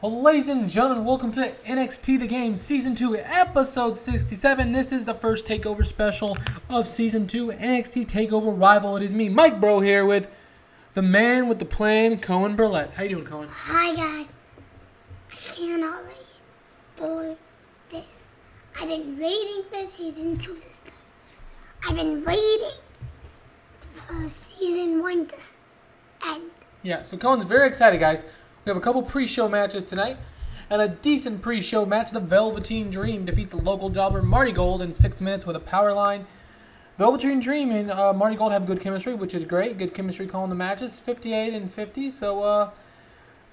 Well, ladies and gentlemen, welcome to NXT The Game Season 2, Episode 67. This is the first TakeOver special of Season 2, NXT TakeOver Rival. It is me, Mike Bro, here with the man with the plan, Cohen Burlett. How you doing, Cohen? Hi, guys. I cannot wait for this. I've been waiting for Season 2 this time. I've been waiting for Season 1 to end. Yeah, so Cohen's very excited, guys. We have a couple pre-show matches tonight, and a decent pre-show match. The Velveteen Dream defeats the local jobber Marty Gold in 6 minutes with a power line. Velveteen Dream and Marty Gold have good chemistry, which is great. Good chemistry calling the matches, 58 and 50. So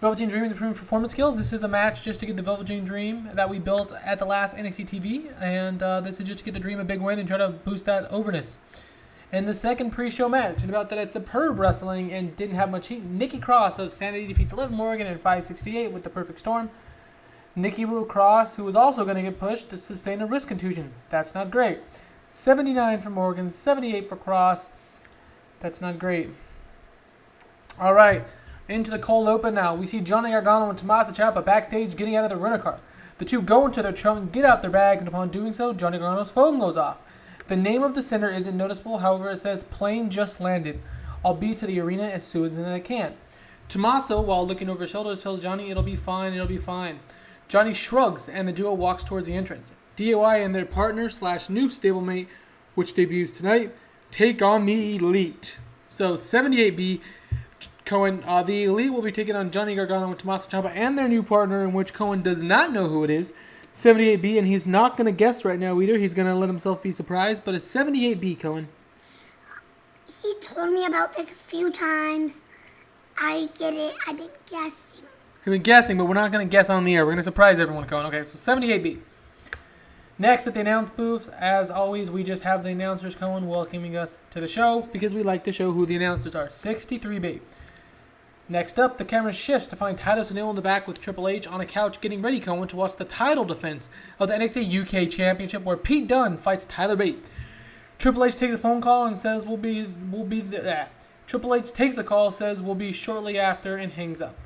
Velveteen Dream is improving performance skills. This is a match just to get the Velveteen Dream that we built at the last NXT TV, and this is just to get the Dream a big win and try to boost that overness. And the second pre-show match, and about that it's superb wrestling and didn't have much heat. Nikki Cross of Sanity defeats Liv Morgan in 5:68 with the perfect storm. Nikki Cross, who is also going to get pushed to sustain a wrist contusion. That's not great. 79 for Morgan, 78 for Cross. That's not great. All right, into the cold open now. We see Johnny Gargano and Tommaso Ciampa backstage getting out of the rental car. The two go into their trunk, get out their bags, and upon doing so, Johnny Gargano's phone goes off. The name of the center isn't noticeable, however it says plane just landed. I'll be to the arena as soon as I can. Tommaso, while looking over his shoulder, tells Johnny it'll be fine, it'll be fine. Johnny shrugs and the duo walks towards the entrance. DOI and their partner / new stablemate, which debuts tonight, take on the Elite. So 78B, Cohen, the Elite will be taking on Johnny Gargano and Tommaso Ciampa and their new partner, in which Cohen does not know who it is. 78B, and he's not going to guess right now either. He's going to let himself be surprised, but it's 78B, Cohen. He told me about this a few times. I get it. I've been guessing. You've been guessing, but we're not going to guess on the air. We're going to surprise everyone, Cohen. Okay, so 78B. Next at the announce booth, as always, we just have the announcers, Cohen, welcoming us to the show because we like to show who the announcers are. 63B. Next up, the camera shifts to find Titus O'Neil in the back with Triple H on a couch getting ready, Cohen, to watch the title defense of the NXT UK Championship where Pete Dunne fights Tyler Bate. Triple H takes a phone call and says Triple H takes the call, says we'll be shortly after, and hangs up.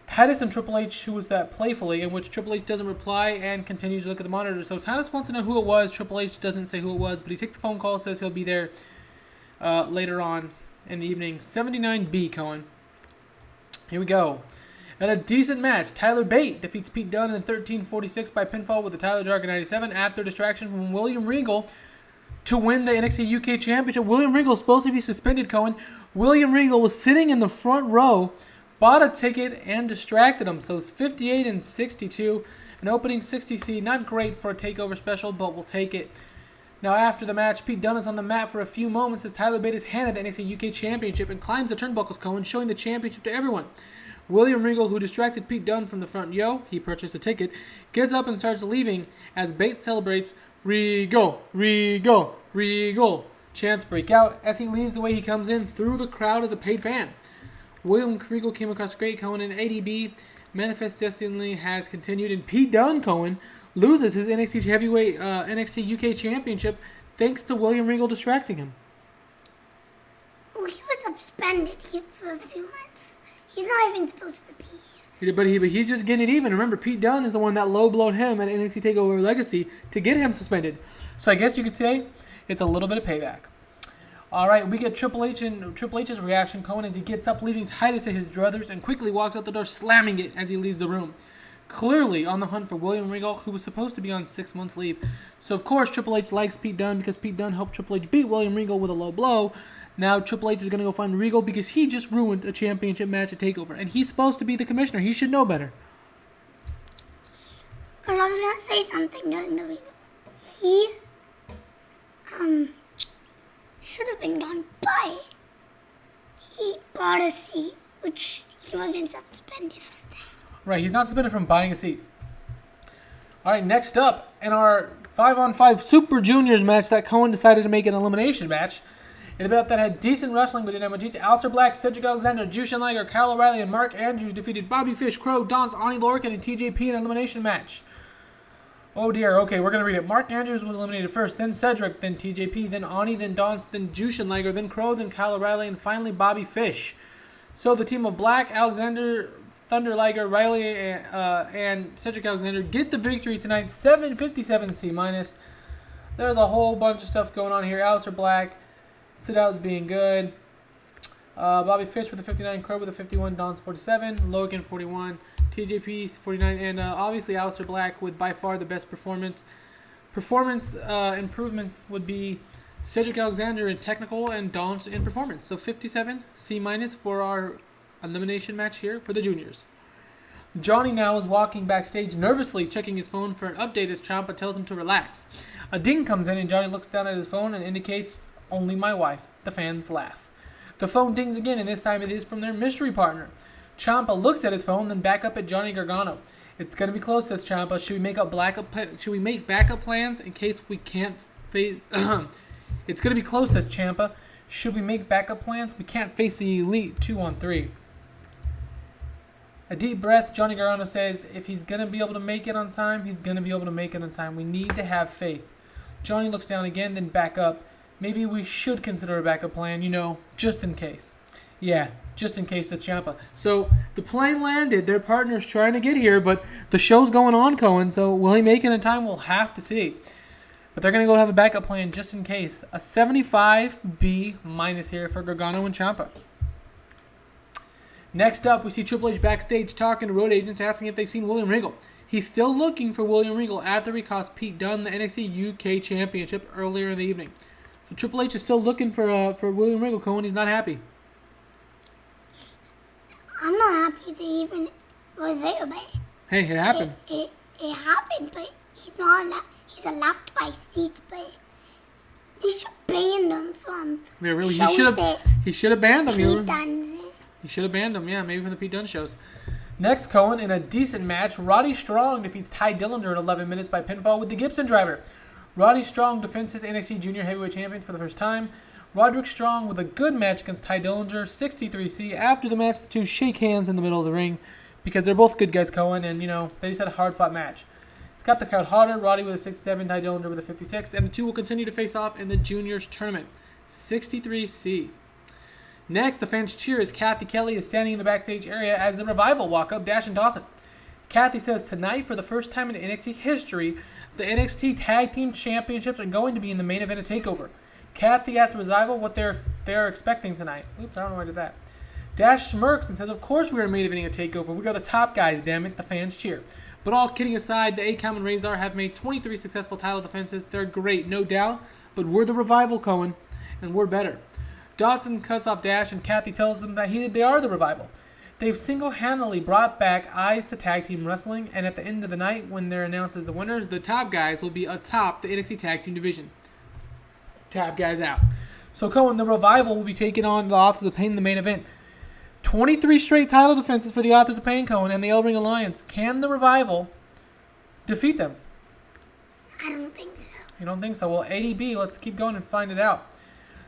Titus and Triple H choose that playfully, in which Triple H doesn't reply and continues to look at the monitor. So Titus wants to know who it was. Triple H doesn't say who it was, but he takes the phone call, says he'll be there later on in the evening. 79B, Cohen. Here we go. And a decent match. Tyler Bate defeats Pete Dunne in 13:46 by pinfall with the Tyler Jargon 97 after distraction from William Regal to win the NXT UK Championship. William Regal is supposed to be suspended, Cohen. William Regal was sitting in the front row, bought a ticket, and distracted him. So it's 58 and 62. An opening 60C. Not great for a TakeOver special, but we'll take it. Now, after the match, Pete Dunne is on the mat for a few moments as Tyler Bate is handed the NXT UK Championship and climbs the turnbuckles, Cohen, showing the championship to everyone. William Regal, who distracted Pete Dunne from the front he purchased a ticket, gets up and starts leaving as Bate celebrates, Regal, Regal, Regal. Chants break out as he leaves the way he comes in through the crowd as a paid fan. William Regal came across great, Cohen, and ADB. Manifest Destiny has continued, and Pete Dunne, Cohen, loses his NXT Heavyweight NXT UK Championship thanks to William Regal distracting him. Well, he was suspended for a few months. He's not even supposed to be here. But he's just getting it even. Remember, Pete Dunne is the one that low-blowed him at NXT TakeOver Legacy to get him suspended. So I guess you could say it's a little bit of payback. All right, we get Triple H's reaction, Cohen, as he gets up, leaving Titus at his druthers, and quickly walks out the door, slamming it as he leaves the room. Clearly on the hunt for William Regal, who was supposed to be on 6 months leave. So, of course, Triple H likes Pete Dunne because Pete Dunne helped Triple H beat William Regal with a low blow. Now Triple H is going to go find Regal because he just ruined a championship match at TakeOver. And he's supposed to be the commissioner. He should know better. Well, I was going to say something during the Regal. He, should have been gone by. He bought a seat, which he wasn't suspended from that. Right, he's not suspended from buying a seat. All right, next up, in our 5-on-5 Super Juniors match that Cohen decided to make an elimination match. In a bout that had decent wrestling, but didn't have much. Aleister Black, Cedric Alexander, Jushin Liger, Kyle O'Reilly, and Mark Andrews defeated Bobby Fish, Crow, Dons, Oni Lorcan, and TJP in an elimination match. Oh dear, okay, we're going to read it. Mark Andrews was eliminated first, then Cedric, then TJP, then Oni, then Dons, then Jushin Liger, then Crow, then Kyle O'Reilly, and finally Bobby Fish. So the team of Black, Alexander, Thunder Liger, Riley, and Cedric Alexander get the victory tonight, 757 C-. There's a whole bunch of stuff going on here. Aleister Black, Sit-outs being good. Bobby Fish with a 59, Crow with a 51, Don's 47, Logan 41, TJP 49, and obviously Aleister Black with by far the best performance. Performance improvements would be Cedric Alexander in technical and Don's in performance. So 57 C- for our elimination match here for the juniors. Johnny now is walking backstage, nervously checking his phone for an update as Ciampa tells him to relax. A ding comes in and Johnny looks down at his phone and indicates, "Only my wife." The fans laugh. The phone dings again, and this time it is from their mystery partner. Ciampa looks at his phone, then back up at Johnny Gargano. "It's gonna be close," says Ciampa. Should we make backup plans in case we can't face? It's gonna be close," says Ciampa. "Should we make backup plans? We can't face the Elite 2-on-3. A deep breath, Johnny Gargano says, "If he's gonna be able to make it on time, he's gonna be able to make it on time. We need to have faith." Johnny looks down again, then back up. "Maybe we should consider a backup plan, just in case." "Yeah, just in case," says Ciampa. So the plane landed. Their partner's trying to get here, but the show's going on, Cohen. So will he make it in time? We'll have to see. But they're going to go have a backup plan just in case. A 75 B- here for Gargano and Ciampa. Next up, we see Triple H backstage talking to road agents, asking if they've seen William Regal. He's still looking for William Regal after he cost Pete Dunne the NXT UK Championship earlier in the evening. So Triple H is still looking for William Regal, Cohen. He's not happy. I'm not happy they even was there, but Hey, it happened. It happened, but he's not allowed. He's allowed to buy seats, but we should ban him from. Yeah, really. Shows He should have banned him. Pete Dunne's in. He should have banned him. Yeah, maybe from the Pete Dunne shows. Next, Cohen, in a decent match, Roddy Strong defeats Ty Dillinger in 11 minutes by pinfall with the Gibson driver. Roddy Strong defends his NXT Junior Heavyweight Champion for the first time. Roderick Strong with a good match against Ty Dillinger, 63C. After the match, the two shake hands in the middle of the ring because they're both good guys, Cohen, and, they just had a hard-fought match. It's got the crowd hotter. Roddy with a 67, Ty Dillinger with a 56, and the two will continue to face off in the Juniors Tournament, 63C. Next, the fans cheer as Kathy Kelly is standing in the backstage area as the Revival walk up, dash and toss it. Kathy says tonight, for the first time in NXT history, the NXT Tag Team Championships are going to be in the main event of TakeOver. Kathy asks the Revival what they're expecting tonight. Oops, I don't know why I did that. Dash smirks and says, "Of course we are main eventing a TakeOver. We are the top guys, damn it." The fans cheer. But all kidding aside, the Akam and Razor have made 23 successful title defenses. They're great, no doubt, but we're the Revival, Cohen, and we're better. Dotson cuts off Dash, and Kathy tells them that they are the Revival. They've single-handedly brought back eyes to tag team wrestling, and at the end of the night, when they're announced as the winners, the top guys will be atop the NXT Tag Team Division. Top guys out. So, Cohen, the Revival will be taking on the Authors of Pain in the main event. 23 straight title defenses for the Authors of Pain, Cohen, and the El Ring Alliance. Can the Revival defeat them? I don't think so. You don't think so? Well, ADB, let's keep going and find it out.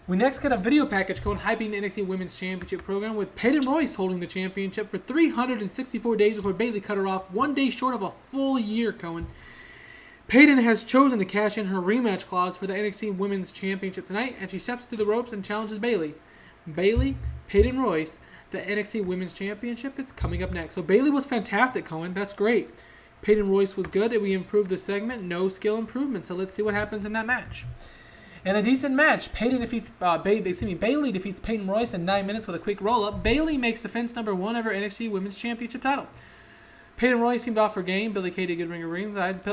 We next get a video package, Cohen, hyping the NXT Women's Championship program with Peyton Royce holding the championship for 364 days before Bayley cut her off, 1 day short of a full year, Cohen. Peyton has chosen to cash in her rematch clause for the NXT Women's Championship tonight, and she steps through the ropes and challenges Bayley. Peyton Royce, the NXT Women's Championship is coming up next. So Bayley was fantastic, Cohen. That's great. Peyton Royce was good, and we improved the segment. No skill improvement, so let's see what happens in that match. In a decent match, Bailey defeats Peyton Royce in 9 minutes with a quick roll-up. Bailey makes defense number 1 of her NXT Women's Championship title. Peyton Royce seemed off her game. Billie Kay did good ring of ringside.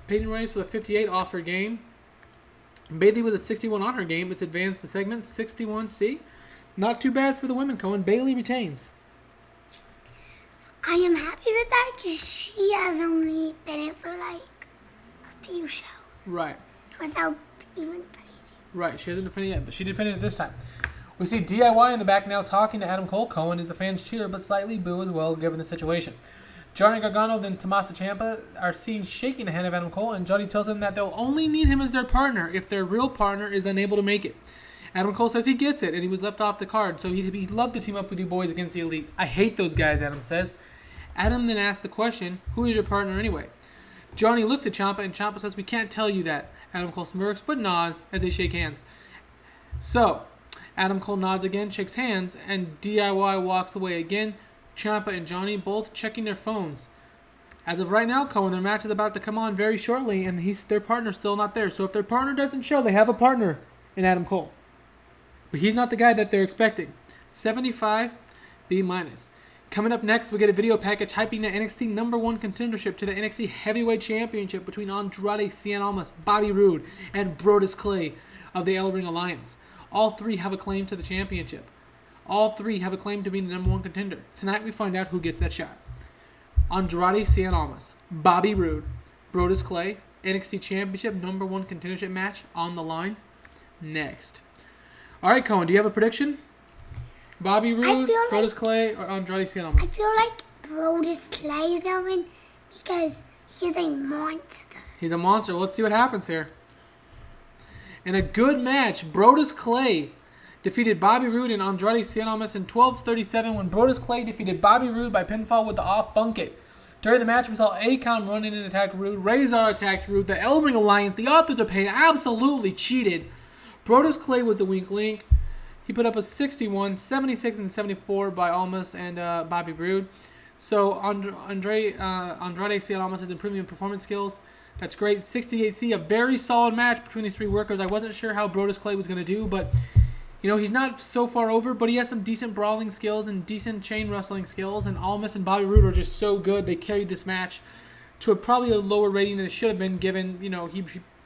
Peyton Royce with a 58 off her game. Bailey with a 61 on her game. It's advanced the segment 61C. Not too bad for the women, Cohen. Bailey retains. I am happy with that because she has only been in for like a few shows. Right. Without even fighting. Right. She hasn't defended yet, but she defended it this time. We see DIY in the back now talking to Adam Cole. Cohen is the fans cheer, but slightly boo as well, given the situation. Johnny Gargano and Tommaso Ciampa are seen shaking the hand of Adam Cole, and Johnny tells them that they'll only need him as their partner if their real partner is unable to make it. Adam Cole says he gets it, and he was left off the card, so he'd love to team up with you boys against the Elite. I hate those guys, Adam says. Adam then asks the question, who is your partner anyway? Johnny looks at Ciampa, and Ciampa says, we can't tell you that. Adam Cole smirks, but nods as they shake hands. So, Adam Cole nods again, shakes hands, and DIY walks away again. Ciampa and Johnny both checking their phones. As of right now, Cohen, their match is about to come on very shortly, and their partner's still not there. So if their partner doesn't show, they have a partner in Adam Cole. But he's not the guy that they're expecting. 75 B-. Coming up next, we get a video package hyping the NXT #1 contendership to the NXT Heavyweight Championship between Andrade Cien Almas, Bobby Roode, and Brodus Clay of the El Ring Alliance. All three have a claim to the championship. All three have a claim to being the #1 contender. Tonight we find out who gets that shot. Andrade Cien Almas, Bobby Roode, Brodus Clay, NXT Championship #1 contendership match on the line next. All right, Cohen, do you have a prediction? Bobby Roode, Brodus Clay, or Andrade Cien Almas? I feel like Brodus Clay is going to win because he's a monster. He's a monster. Let's see what happens here. In a good match, Brodus Clay defeated Bobby Roode and Andrade Cien Almas in 12:37 when Brodus Clay defeated Bobby Roode by pinfall with the off Funk It. During the match, we saw Akon run in and attack Roode. Razor attacked Roode. The El Ring Alliance, the Authors of Pain, absolutely cheated. Brodus Clay was the weak link. He put up a 61, 76, and 74 by Almas and Bobby Roode. So Andrade Cien Almas is improving in performance skills. That's great. 68C, a very solid match between the three workers. I wasn't sure how Brodus Clay was going to do, but he's not so far over, but he has some decent brawling skills and decent chain wrestling skills, and Almas and Bobby Roode are just so good. They carried this match to probably a lower rating than it should have been given,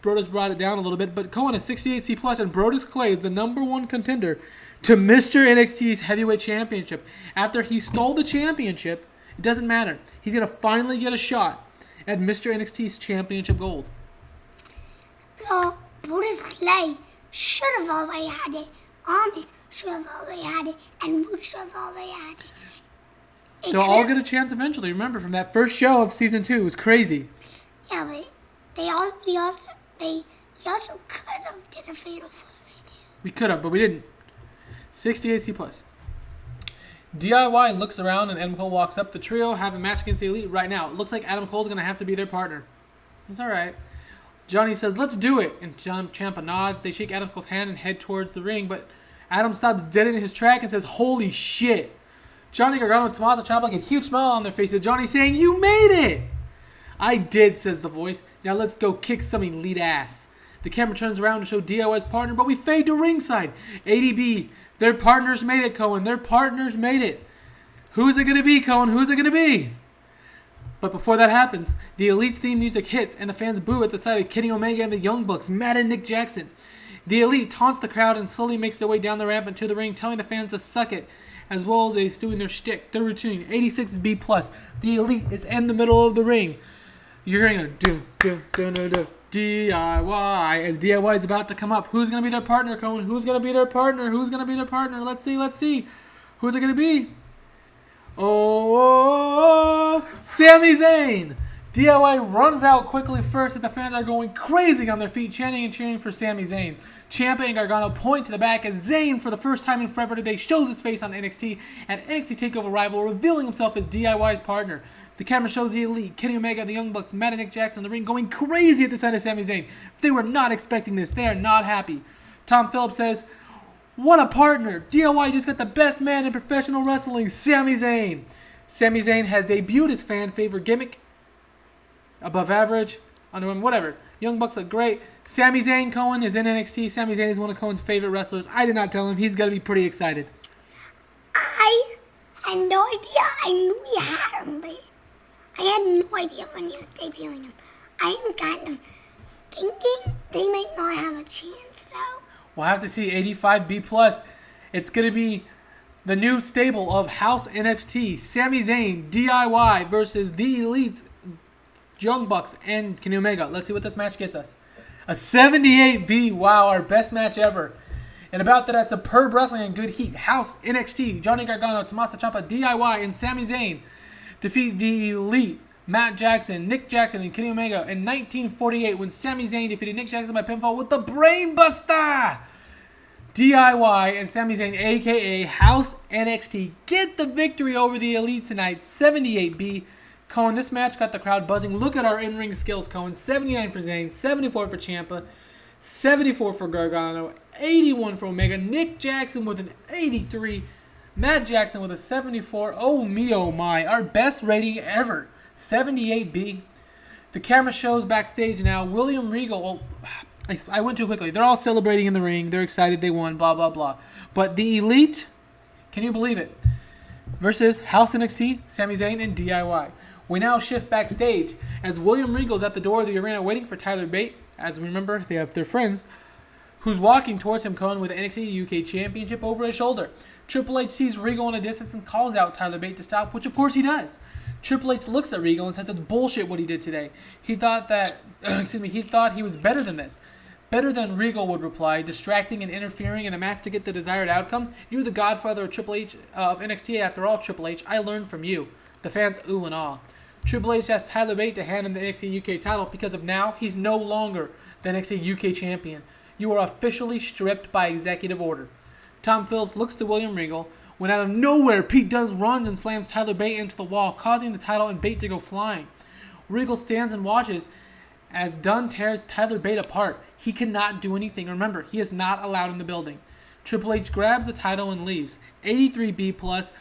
Brodus brought it down a little bit, but Cohen is 68C+, and Brodus Clay is the #1 contender to Mr. NXT's Heavyweight Championship. After he stole the championship, it doesn't matter. He's going to finally get a shot at Mr. NXT's Championship Gold. Well, Brodus Clay should have already had it. Almas should have already had it, and Roode should have already had it. They'll all get a chance eventually. Remember, from that first show of Season 2, it was crazy. Yeah, but they also could have did a fatal four-way. We could have, but we didn't. 68C+. DIY looks around and Adam Cole walks up. The trio have a match against the Elite right now. It looks like Adam Cole's going to have to be their partner. It's all right. Johnny says, let's do it. And Ciampa nods. They shake Adam Cole's hand and head towards the ring, but Adam stops dead in his track and says, holy shit. Johnny Gargano and Tommaso Ciampa get a huge smile on their faces. Johnny saying, you made it. I did, says the voice. Now let's go kick some Elite ass. The camera turns around to show DIY's partner, but we fade to ringside. ADB, their partners made it, Cohen. Their partners made it. Who's it going to be, Cohen? Who's it going to be? But before that happens, the Elite's theme music hits, and the fans boo at the sight of Kenny Omega and the Young Bucks, Matt and Nick Jackson. The Elite taunts the crowd and slowly makes their way down the ramp into the ring, telling the fans to suck it, as well as they doing their shtick, their routine. 86B+. The Elite is in the middle of the ring. You're hearing a do DIY as DIY is about to come up. Who's going to be their partner, Cohen? Who's going to be their partner? Who's going to be their partner? Let's see. Who's it going to be? Oh, Sami Zayn. DIY runs out quickly first as the fans are going crazy on their feet, chanting and cheering for Sami Zayn. Ciampa and Gargano point to the back as Zayn, for the first time in forever today, shows his face on NXT at NXT TakeOver Rival, revealing himself as DIY's partner. The camera shows the Elite, Kenny Omega, the Young Bucks, Matt and Nick Jackson in the ring going crazy at the sight of Sami Zayn. They were not expecting this. They are not happy. Tom Phillips says, what a partner. DIY just got the best man in professional wrestling, Sami Zayn. Sami Zayn has debuted his fan favorite gimmick. Above average, underwhelming, whatever. Young Bucks look great. Sami Zayn, Cohen, is in NXT. Sami Zayn is one of Cohen's favorite wrestlers. I did not tell him. He's going to be pretty excited. I had no idea. I knew he had him, but I had no idea when he was debuting him. I am kind of thinking they might not have a chance, though. We'll have to see 85B+. It's going to be the new stable of House NXT. Sami Zayn, DIY versus The Elite, Young Bucks, and Kenny Omega. Let's see what this match gets us. A 78B. Wow, our best match ever. And about that, superb wrestling and good heat. House NXT, Johnny Gargano, Tommaso Ciampa, DIY, and Sami Zayn defeat The Elite, Matt Jackson, Nick Jackson, and Kenny Omega in 1948 when Sami Zayn defeated Nick Jackson by pinfall with the Brain Buster. DIY and Sami Zayn, a.k.a. House NXT, get the victory over The Elite tonight. 78B. Cohen, this match got the crowd buzzing. Look at our in-ring skills, Cohen. 79 for Zayn, 74 for Ciampa, 74 for Gargano, 81 for Omega. Nick Jackson with an 83. Matt Jackson with a 74. Oh me, oh my. Our best rating ever. 78B. The camera shows backstage now. William Regal. Well, I went too quickly. They're all celebrating in the ring. They're excited they won. Blah, blah, blah. But The Elite, can you believe it? Versus House NXT, Sami Zayn, and DIY. We now shift backstage as William Regal's at the door of the arena waiting for Tyler Bate. As we remember, they have their friends, who's walking towards him, Cohen, with the NXT UK Championship over his shoulder. Triple H sees Regal in a distance and calls out Tyler Bate to stop, which of course he does. Triple H looks at Regal and says it's bullshit what he did today. He thought that, he thought he was better than this. Better than, Regal would reply, distracting and interfering in a match to get the desired outcome. You're the godfather of Triple H, of NXT after all, Triple H. I learned from you. The fans ooh and ah. Triple H asked Tyler Bate to hand him the NXT UK title because of now he's no longer the NXT UK champion. You are officially stripped by executive order. Tom Phillips looks to William Regal when out of nowhere Pete Dunne runs and slams Tyler Bate into the wall, causing the title and Bate to go flying. Regal stands and watches as Dunne tears Tyler Bate apart. He cannot do anything. Remember, he is not allowed in the building. Triple H grabs the title and leaves. 83B+.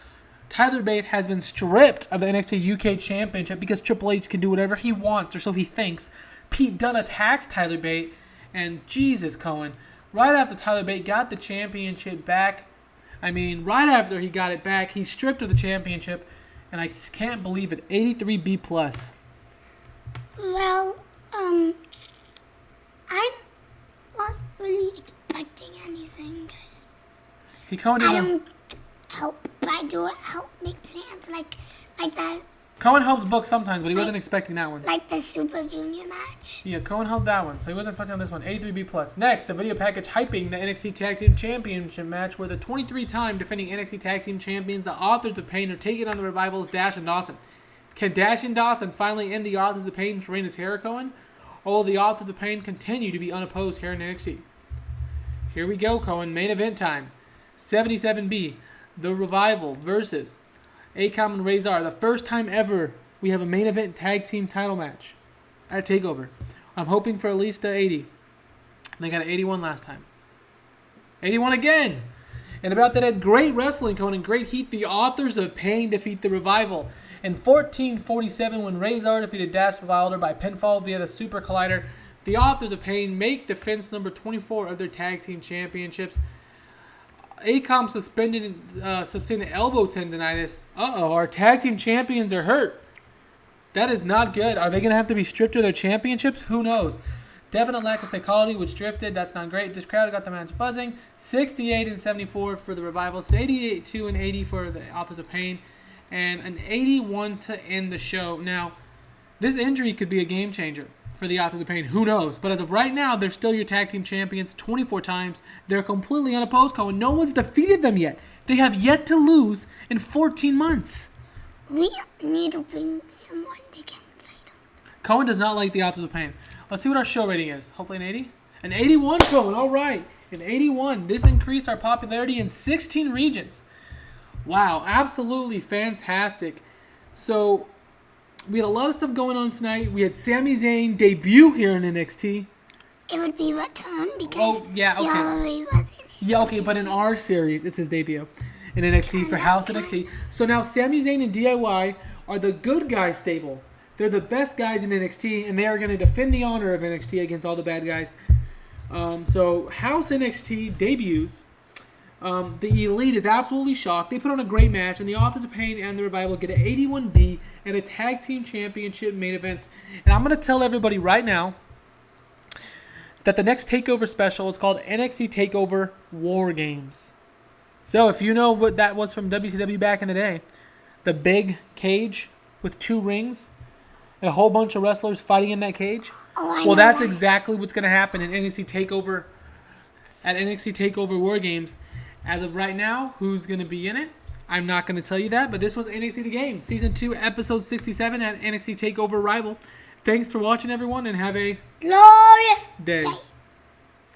Tyler Bate has been stripped of the NXT UK Championship because Triple H can do whatever he wants, or so he thinks. Pete Dunne attacks Tyler Bate, and Jesus, Cohen, right after Tyler Bate got the championship back, right after he got it back, he's stripped of the championship, and I just can't believe it. 83B+. Well, I'm not really expecting anything, guys. I don't help, but I do help make plans, like that. Cohen helps book sometimes, but he wasn't expecting that one. Like the Super Junior match. Yeah, Cohen helped that one, so he wasn't expecting on this one. 83B+. Next, the video package hyping the NXT Tag Team Championship match where the 23-time defending NXT Tag Team Champions, the Authors of Pain, are taking on the Revival's Dash and Dawson. Can Dash and Dawson finally end the Authors of Pain's reign of terror, Cohen? Or will the Authors of Pain continue to be unopposed here in NXT? Here we go, Cohen. Main event time. 77B. The Revival versus Akam and Razor. The first time ever we have a main event tag team title match at TakeOver. I'm hoping for at least 80. They got an 81 last time. 81 again! And about that, had great wrestling, Cohen, and great heat. The Authors of Pain defeat the Revival. In 1447, when Razor defeated Dash Wilder by pinfall via the Super Collider, the Authors of Pain make defense number 24 of their tag team championships. Akam suspended elbow tendonitis. Our tag team champions are hurt. That is not good. Are they going to have to be stripped of their championships? Who knows? Definite lack of psychology, which drifted. That's not great. This crowd got the match buzzing. 68 and 74 for the Revival. 82 and 80 for the Authors of Pain. And an 81 to end the show. Now, this injury could be a game changer for the Authors of Pain. Who knows? But as of right now, they're still your tag team champions 24 times. They're completely unopposed, Cohen. No one's defeated them yet. They have yet to lose in 14 months. We need to bring someone they can fight them. Cohen does not like the Authors of Pain. Let's see what our show rating is. Hopefully an 80? An 81, Cohen. All right. An 81. This increased our popularity in 16 regions. Wow. Absolutely fantastic. So we had a lot of stuff going on tonight. We had Sami Zayn debut here in NXT. It would be return because he already was in it. Yeah, okay, but in our series, it's his debut in NXT for House NXT. So now Sami Zayn and DIY are the good guy stable. They're the best guys in NXT, and they are going to defend the honor of NXT against all the bad guys. So House NXT debuts. The Elite is absolutely shocked. They put on a great match, and the Authors of Pain and the Revival get an 81B and a Tag Team Championship main events. And I'm going to tell everybody right now that the next TakeOver special is called NXT TakeOver War Games. So if you know what that was from WCW back in the day, the big cage with 2 rings and a whole bunch of wrestlers fighting in that cage. Well, that's exactly what's going to happen in NXT TakeOver at NXT TakeOver War Games. As of right now, who's going to be in it? I'm not going to tell you that, but this was NXT The Game, Season 2, Episode 67 at NXT TakeOver Rival. Thanks for watching, everyone, and have a glorious day.